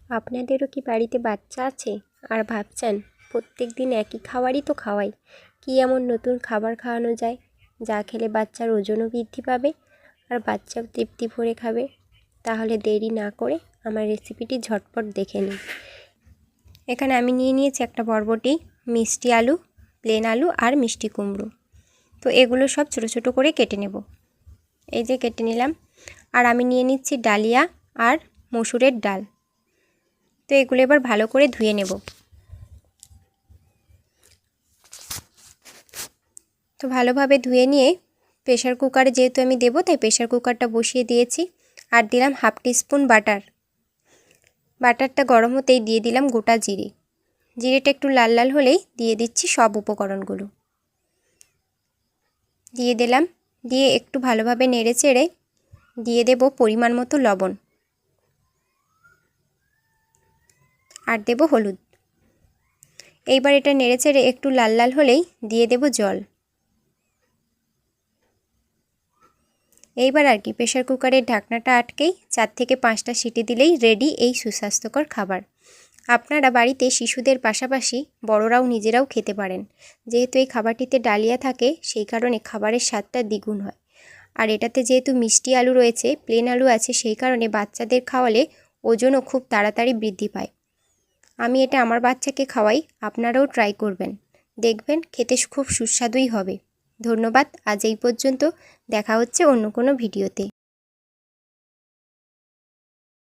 আপনাদেরও কি বাড়িতে বাচ্চা আছে আর ভাবছেন প্রত্যেক দিন একই খাবারই তো খাওয়াই, কী এমন নতুন খাবার খাওয়ানো যায় যা খেলে বাচ্চার ওজনও বৃদ্ধি পাবে আর বাচ্চাও তৃপ্তি ভরে খাবে? তাহলে দেরি না করে আমার রেসিপিটি ঝটপট দেখে নিন। এখানে আমি নিয়ে নিয়েছি একটা বরবটি, মিষ্টি আলু, প্লেন আলু আর মিষ্টি কুমড়ো। তো এগুলো সব ছোটো ছোটো করে কেটে নেব। এই যে কেটে নিলাম। আর আমি নিয়ে নিচ্ছি ডালিয়া আর মসুরের ডাল। তো এগুলো এবার ভালো করে ধুয়ে নেব। তো ভালোভাবে ধুয়ে নিয়ে প্রেশার কুকারে যেহেতু আমি দেবো তাই প্রেশার কুকারটা বসিয়ে দিয়েছি। আর দিলাম হাফ টিস্পুন বাটার। বাটারটা গরম হতেই দিয়ে দিলাম গোটা জিরে। জিরেটা একটু লাল লাল হলেই দিয়ে দিচ্ছি সব উপকরণগুলো। দিয়ে দিলাম, দিয়ে একটু ভালোভাবে নেড়ে চেড়ে দিয়ে দেব পরিমাণ মতো লবণ আর দেব হলুদ। এইবার এটা নেড়ে চেড়ে একটু লাল লাল হলেই দিয়ে দেব জল। এইবার আর কি প্রেশার কুকারের ঢাকনাটা আটকেই 4 থেকে 5টা সিটি দিলেই রেডি এই সুস্বাস্থ্যকর খাবার। আপনারা বাড়িতে শিশুদের পাশাপাশি বড়রাও নিজেরাও খেতে পারেন। যেহেতু এই খাবারটিতে ডালিয়া থাকে সেই কারণে খাবারের স্বাদটা দ্বিগুণ হয়। আর এটাতে যেহেতু মিষ্টি আলু রয়েছে, প্লেন আলু আছে, সেই কারণে বাচ্চাদের খাওয়ালে ওজনও খুব তাড়াতাড়ি বৃদ্ধি পায়। আমি এটা আমার বাচ্চাকে খাওয়াই, আপনারাও ট্রাই করবেন, দেখবেন খেতে খুব সুস্বাদুই হবে। ধন্যবাদ, আজ এই পর্যন্ত। দেখা হচ্ছে অন্য কোনো ভিডিওতে।